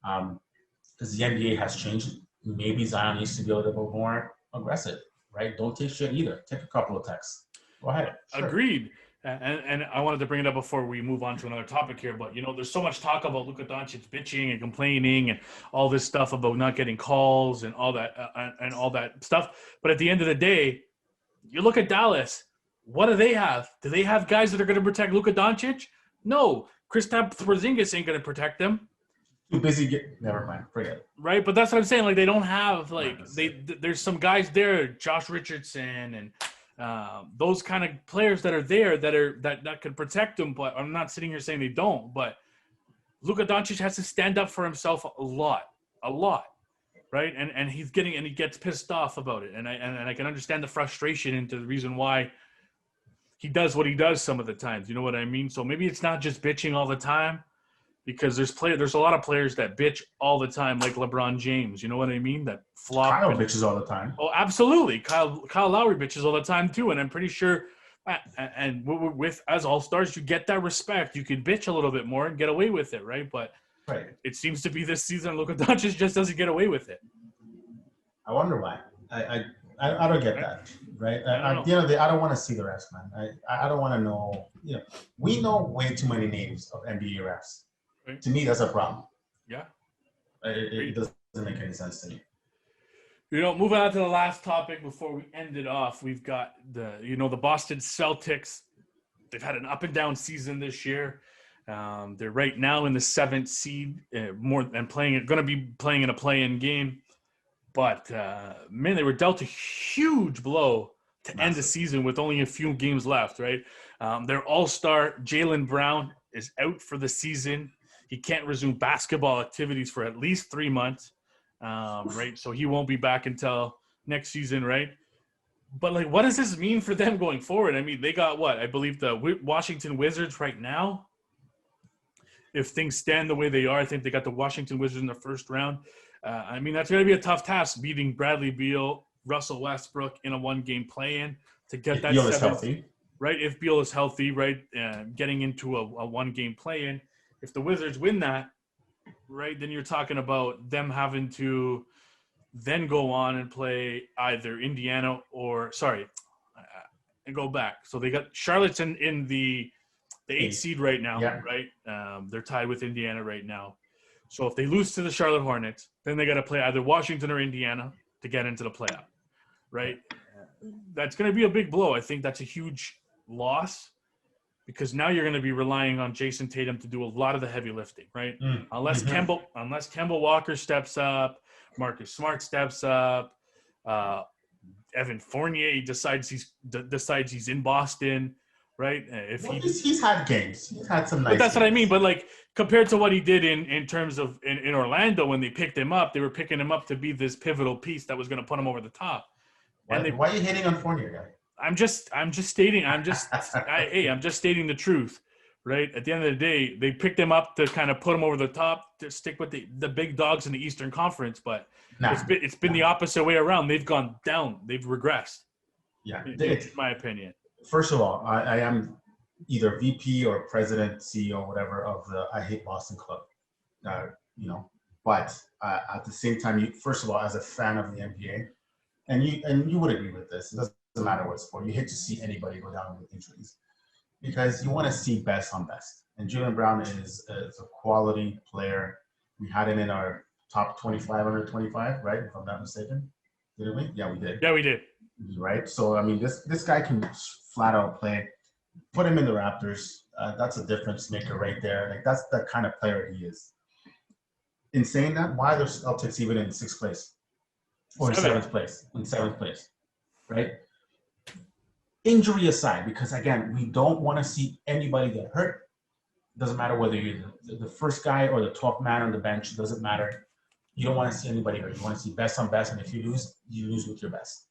Because the NBA has changed. Maybe Zion needs to be a little bit more aggressive, right? Don't take shit either. Take a couple of texts. Go ahead. Sure. Agreed. And I wanted to bring it up before we move on to another topic here, but there's so much talk about Luka Doncic bitching and complaining and all this stuff about not getting calls and all that stuff. But at the end of the day, you look at Dallas. What do they have? Do they have guys that are going to protect Luka Doncic? No. Kristaps Porzingis ain't going to protect them. Too busy never mind. Forget it. Right, but that's what I'm saying. Like, they don't have there's some guys there, Josh Richardson and those kind of players that are there that can protect them. But I'm not sitting here saying they don't. But Luka Doncic has to stand up for himself a lot, right? And he gets pissed off about it. And I can understand the frustration into the reason why he does what he does some of the times. You know what I mean? So maybe it's not just bitching all the time, because there's a lot of players that bitch all the time, like LeBron James. You know what I mean? That flop. Kyle bitches all the time. Oh, absolutely. Kyle Lowry bitches all the time too. And I'm pretty sure, and with as all-stars, you get that respect. You can bitch a little bit more and get away with it, right? But it seems to be this season, Luka Doncic just doesn't get away with it. I wonder why. I don't get that, right? At the end of the day, I don't want to see the refs, man. I don't want to know. We know way too many names of NBA refs. Right. To me, that's a problem. Yeah. It doesn't make any sense to me. Moving on to the last topic before we end it off, we've got the Boston Celtics. They've had an up and down season this year. They're right now in the 7th seed, going to be playing in a play-in game. But, man, they were dealt a huge blow to end the season with only a few games left, right? Their all-star, Jaylen Brown, is out for the season. He can't resume basketball activities for at least 3 months, right? So he won't be back until next season, right? But, like, what does this mean for them going forward? I mean, they got what? I believe the Washington Wizards right now. If things stand the way they are, I think they got the Washington Wizards in the first round. I mean, that's going to be a tough task, beating Bradley Beal, Russell Westbrook in a one-game play-in to get that Beal is healthy. Right? If Beal is healthy, right, getting into a one-game play-in. If the Wizards win that, right, then you're talking about them having to then go on and play either Indiana and go back. So they got Charlotte's in the 8th seed right now, right? They're tied with Indiana right now. So if they lose to the Charlotte Hornets, then they got to play either Washington or Indiana to get into the playoff, right? That's going to be a big blow. I think that's a huge loss because now you're going to be relying on Jayson Tatum to do a lot of the heavy lifting, right? Unless Kemba Walker steps up, Marcus Smart steps up, Evan Fournier decides he's in Boston. Right? He's had games. He's had some nice But that's games. what I mean. But, like, compared to what he did in terms of in Orlando when they picked him up, they were picking him up to be this pivotal piece that was going to put him over the top. Why are you hating on Fournier, guy? I'm just stating the truth, right? At the end of the day, they picked him up to kind of put him over the top to stick with the big dogs in the Eastern Conference. But it's been the opposite way around. They've gone down. They've regressed. Yeah, in my opinion. First of all, I am either VP or president, CEO, whatever of the I Hate Boston Club. But at the same time, first of all, as a fan of the NBA, and you would agree with this. It doesn't matter what sport. You hate to see anybody go down with injuries because you want to see best on best. And Jaylen Brown is a quality player. We had him in our top 25 under 25, right? If I'm not mistaken, didn't we? Yeah, we did. Yeah, we did. Right. So I mean, this guy can flat out play. Put him in the Raptors. That's a difference maker right there. Like that's the kind of player he is. In saying that, why are the Celtics even in 6th place or in 7th place? In 7th place, right? Injury aside, because again, we don't want to see anybody get hurt. Doesn't matter whether you're the first guy or the 12th man on the bench. It doesn't matter. You don't want to see anybody hurt. You want to see best on best, and if you lose with your best.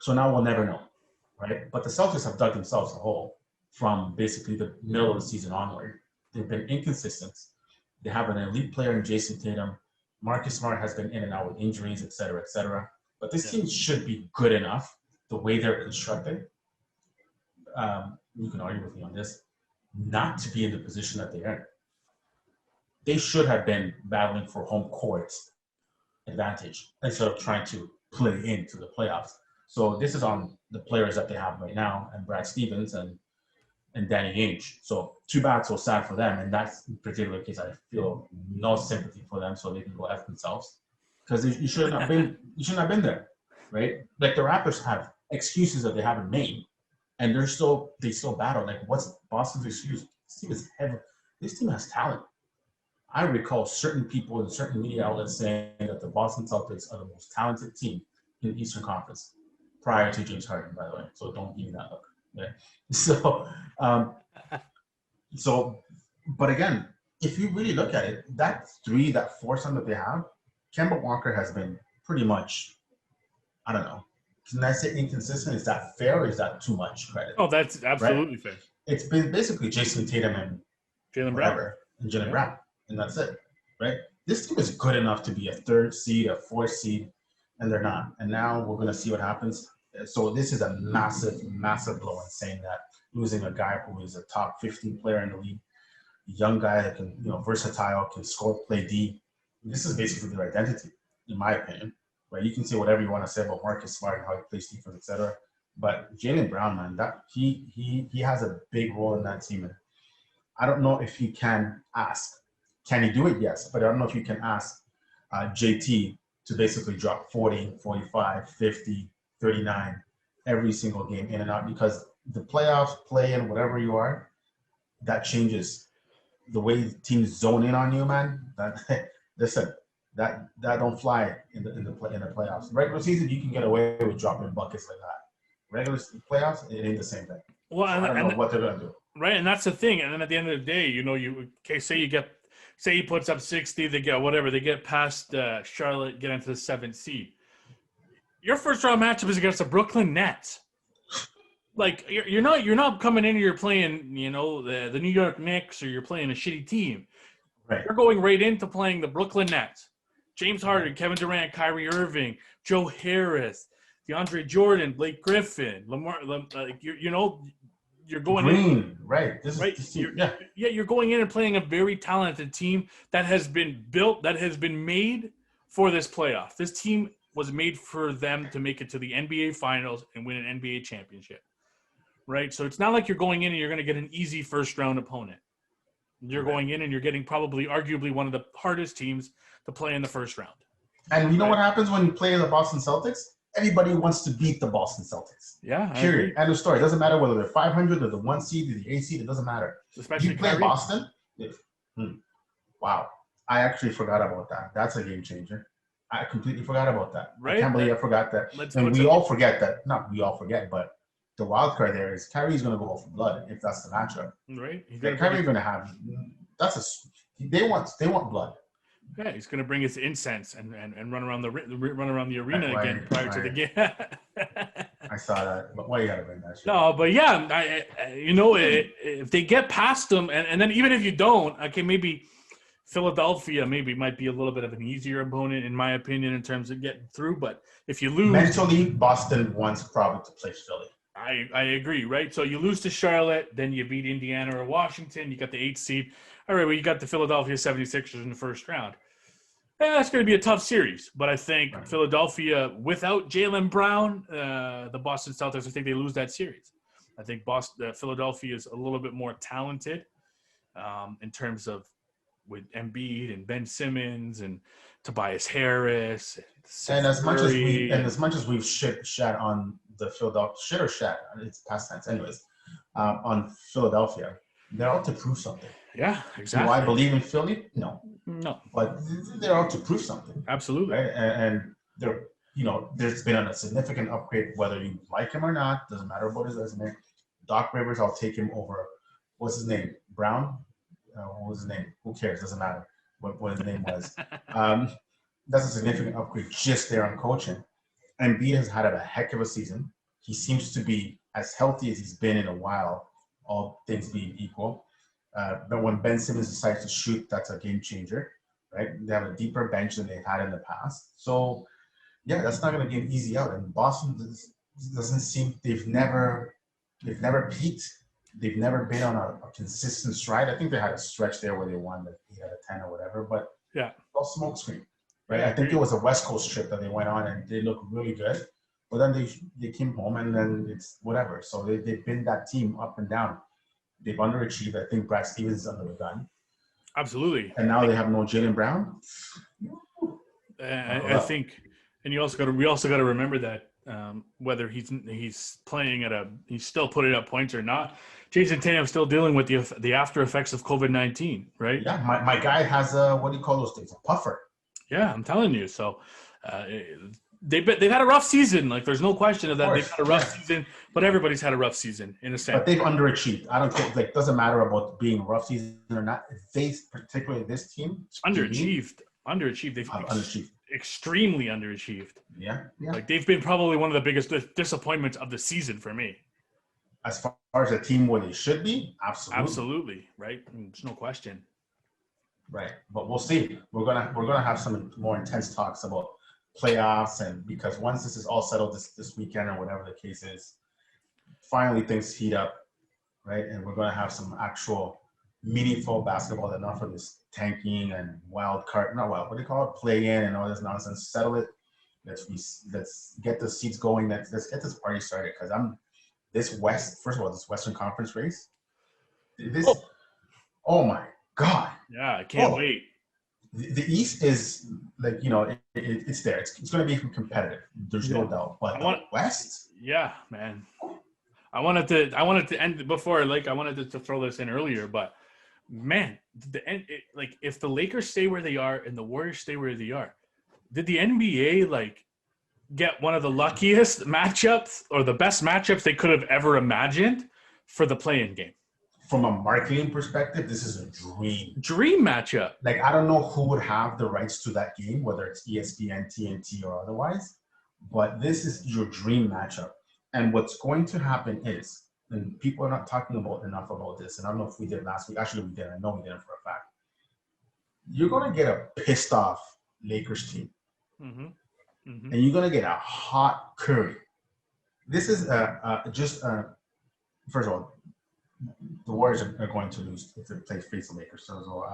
So now we'll never know, right? But the Celtics have dug themselves a hole from basically the middle of the season onward. They've been inconsistent. They have an elite player in Jayson Tatum. Marcus Smart has been in and out with injuries, et cetera, et cetera. But this team should be good enough the way they're constructed. You can argue with me on this, not to be in the position that they are. They should have been battling for home court advantage instead of trying to play into the playoffs. So this is on the players that they have right now, and Brad Stevens and Danny Ainge. So too bad, so sad for them. And that's particular case, I feel no sympathy for them, so they can go F themselves because you shouldn't have been. You shouldn't have been there, right? Like the Raptors have excuses that they haven't made, and they still battle. Like what's Boston's excuse? This team has talent. I recall certain people in certain media outlets saying that the Boston Celtics are the most talented team in the Eastern Conference. Prior to James Harden, by the way, so don't give me that look. Yeah. But again, if you really look at it, that foursome that they have, Kemba Walker has been pretty much, I don't know. Can I say inconsistent? Is that fair or is that too much credit? Oh, that's absolutely fair. It's been basically Jayson Tatum and Jaylen Brown. And Jaylen Brown, and that's it, right? This team is good enough to be a 3rd seed, a 4th seed, and they're not. And now we're going to see what happens. So this is a massive, massive blow in saying that losing a guy who is a top 15 player in the league, a young guy that can, versatile, can score, play D. This is basically their identity, in my opinion. Right? You can say whatever you want to say about Marcus Smart and how he plays defense, etc. But Jaylen Brown, man, that he has a big role in that team. And I don't know if he can ask. Can he do it? Yes. But I don't know if you can ask JT to basically drop 40, 45, 50, 39 every single game in and out, because the playoffs, play-in, whatever you are, that changes the way teams zone in on you, man. That don't fly in the playoffs. Regular season, you can get away with dropping buckets like that, regular playoffs, it ain't the same thing. Well, So I don't know what they're gonna do. Right, and that's the thing. And then at the end of the day, say he puts up 60, they get past Charlotte, get into the 7th seed. Your first round matchup is against the Brooklyn Nets. Like you're not coming in and you're playing, the New York Knicks, or you're playing a shitty team. Right. You're going right into playing the Brooklyn Nets. James Harden, Kevin Durant, Kyrie Irving, Joe Harris, DeAndre Jordan, Blake Griffin, you're going Green, in, right? You're going in and playing a very talented team that has been built, that has been made for this playoff. This team was made for them to make it to the NBA Finals and win an NBA championship, right? So it's not like you're going in and you're going to get an easy first-round opponent. You're going in and you're getting probably, arguably, one of the hardest teams to play in the first round. And you know what happens when you play the Boston Celtics? Everybody wants to beat the Boston Celtics. Yeah. Period. End of story. It doesn't matter whether they're 500 or the 1 seed or the 8 seed. It doesn't matter. Especially you play Kyrie. Boston. Wow. I actually forgot about that. That's a game changer. I completely forgot about that. Right? I can't believe I forgot that. And we all forget that. Not we all forget, but the wild card there is Kyrie's going to go for blood if that's the matchup. Right. Kyrie's going to have. They want blood. Yeah, he's going to bring his incense and run around the arena again prior to the game. I saw that. But why you got to bring that shit? No, but yeah, if they get past them, and then even if you don't, okay, maybe Philadelphia might be a little bit of an easier opponent, in my opinion, in terms of getting through. But if you lose, mentally, Boston wants probably to play Philly. I agree, right? So you lose to Charlotte, then you beat Indiana or Washington. You got the 8th seed. All right, well, you got the Philadelphia 76ers in the first round. That's going to be a tough series. But I think Philadelphia, without Jaylen Brown, the Boston Celtics, I think they lose that series. I think Philadelphia is a little bit more talented in terms of with Embiid and Ben Simmons and Tobias Harris. And as much as we've shat on the Philadelphia, it's past tense anyways, on Philadelphia, they're out to prove something. Yeah, exactly. Do I believe in Philly? No. But they're out to prove something. Absolutely. Right? And they're, there's been a significant upgrade, whether you like him or not, doesn't matter about his resume. Doc Rivers, I'll take him over. What's his name? Brown? What was his name? Who cares? Doesn't matter what his name was. That's a significant upgrade just there on coaching. Embiid has had a heck of a season. He seems to be as healthy as he's been in a while, all things being equal. But when Ben Simmons decides to shoot, that's a game changer, right? They have a deeper bench than they've had in the past. So, yeah, that's not going to be an easy out. And Boston doesn't seem they've never peaked. They've never been on a consistent stride. I think they had a stretch there where they won the 8 out of 10 or whatever, but yeah, all smoke screen, right? I think it was a West Coast trip that they went on and they looked really good. But then they came home and then it's whatever. So they've been that team up and down. They've underachieved. I think Brad Stevens is under the gun. Absolutely. And now they have no Jaylen Brown. I think, and we also got to remember that whether he's playing he's still putting up points or not, Jayson Tatum still dealing with the after effects of COVID-19, right? Yeah, my guy has what do you call those things? A puffer. Yeah, I'm telling you. So they've had a rough season. Like there's no question of that. They've had a rough season, but everybody's had a rough season in a sense. But they've underachieved. I don't think it doesn't matter about being a rough season or not. They, particularly this team, underachieved. They've underachieved. Extremely underachieved. Yeah. Like they've been probably one of the biggest disappointments of the season for me. As far as a team where they should be, absolutely, right? There's no question. Right, but we'll see. We're gonna have some more intense talks about playoffs, and because once this is all settled this weekend or whatever the case is, finally things heat up, right? And we're gonna have some actual meaningful basketball, enough of this tanking and what do you call it, play in and all this nonsense. Settle it. Let's get the seats going. Let's get this party started, because this Western Conference race. Oh my God. Yeah, I can't wait. The East is like, it's there. It's going to be competitive. There's no doubt. But the West? Yeah, man. I wanted to end before, like, I wanted to throw this in earlier, but man, if the Lakers stay where they are and the Warriors stay where they are, did the NBA get one of the luckiest matchups or the best matchups they could have ever imagined for the play-in game. From a marketing perspective, this is a dream matchup. Like, I don't know who would have the rights to that game, whether it's ESPN, TNT, or otherwise, but this is your dream matchup. And what's going to happen is, and people are not talking enough about this, and I don't know if we did last week. Actually, we did. I know we did it for a fact. You're going to get a pissed off Lakers team. Mm-hmm. Mm-hmm. And you're going to get a hot Curry. This is first of all, the Warriors are going to lose if they face the Lakers. So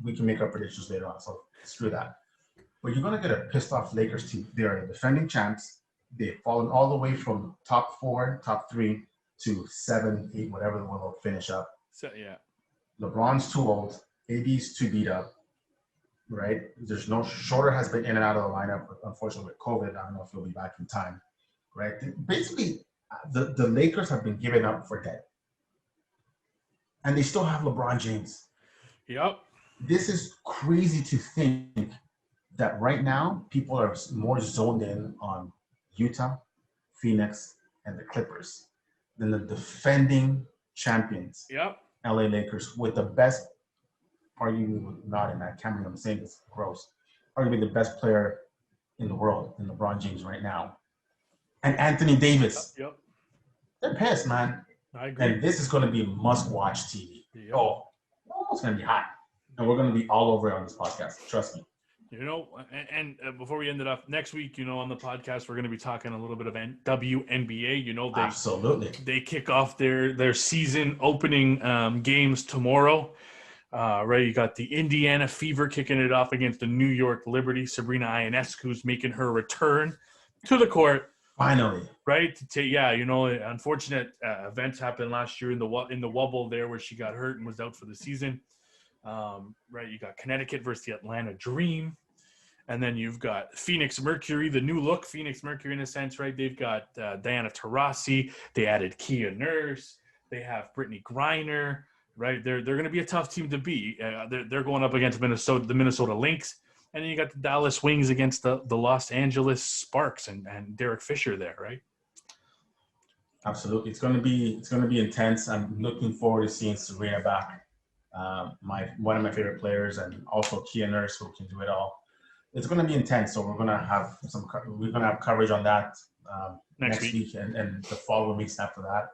we can make our predictions later on. So screw that. But you're going to get a pissed off Lakers team. They're defending champs. They've fallen all the way from top 4, top 3 to 7, 8, whatever will finish up. So yeah. LeBron's too old. AD's too beat up. Right? There's no Shorter has been in and out of the lineup, unfortunately with COVID. I don't know if he'll be back in time. Right? Basically, the Lakers have been given up for dead. And they still have LeBron James. Yep. This is crazy to think that right now people are more zoned in on Utah, Phoenix, and the Clippers than the defending champions. Yep. LA Lakers with the best, arguably not, and I can't believe I'm saying this, gross, arguably the best player in the world in LeBron James right now. And Anthony Davis. Yep. They're pissed, man. I agree. And this is going to be must-watch TV. Yep. Oh, it's going to be hot. And we're going to be all over it on this podcast. Trust me. You know, and before we end it up, next week, you know, on the podcast, we're going to be talking a little bit of WNBA. You know, Absolutely. They kick off their season opening games tomorrow. Right, you got the Indiana Fever kicking it off against the New York Liberty. Sabrina Ionescu's making her return to the court. Finally. Right? You know, unfortunate events happened last year in the wobble there where she got hurt and was out for the season. Right, you got Connecticut versus the Atlanta Dream. And then you've got Phoenix Mercury, the new look Phoenix Mercury in a sense, right? They've got Diana Taurasi. They added Kia Nurse. They have Brittany Griner, right? They're going to be a tough team to beat. They're going up against the Minnesota Lynx. And then you got the Dallas Wings against the Los Angeles Sparks and Derek Fisher there, right? Absolutely. It's going to be intense. I'm looking forward to seeing Serena back. One of my favorite players, and also Kia Nurse, who can do it all. It's going to be intense. So we're going to have coverage on that next week and the following weeks after that.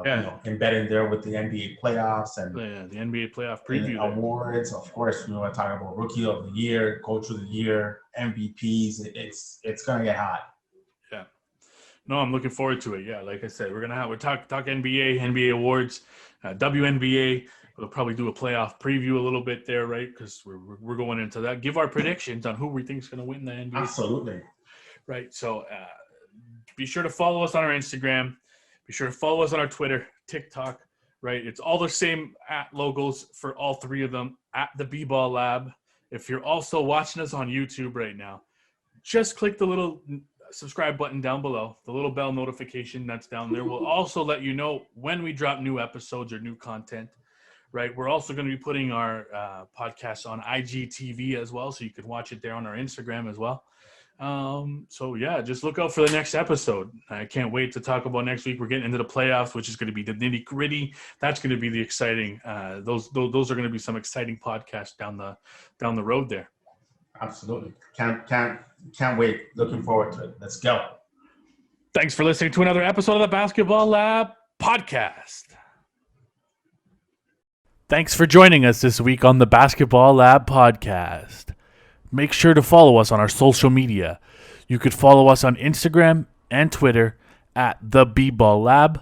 You know, embedded there with the NBA playoffs and the NBA playoff preview awards. Of course, we want to talk about Rookie of the Year, Coach of the Year, MVPs. It's going to get hot. Yeah. No, I'm looking forward to it. Yeah, like I said, we're talk NBA awards, WNBA. We'll probably do a playoff preview a little bit there, right? Because we're going into that. Give our predictions on who we think is going to win the NBA. Absolutely. Right. So be sure to follow us on our Instagram. Be sure to follow us on our Twitter, TikTok, right? It's all the same logos for all three of them at the B-Ball Lab. If you're also watching us on YouTube right now, just click the little subscribe button down below, the little bell notification that's down there. We'll also let you know when we drop new episodes or new content, right? We're also going to be putting our podcast on IGTV as well, so you can watch it there on our Instagram as well. So yeah, just look out for the next episode. I can't wait to talk about next week. We're getting into the playoffs, which is going to be the nitty gritty. That's going to be the exciting. Those are going to be some exciting podcasts down the road there. Absolutely. Can't wait. Looking forward to it. Let's go. Thanks for listening to another episode of the Basketball Lab podcast. Thanks for joining us this week on the Basketball Lab podcast. Make sure to follow us on our social media. You could follow us on Instagram and Twitter at The B-Ball Lab.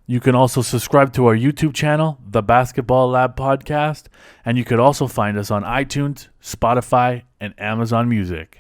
You can also subscribe to our YouTube channel, The Basketball Lab Podcast. And you could also find us on iTunes, Spotify, and Amazon Music.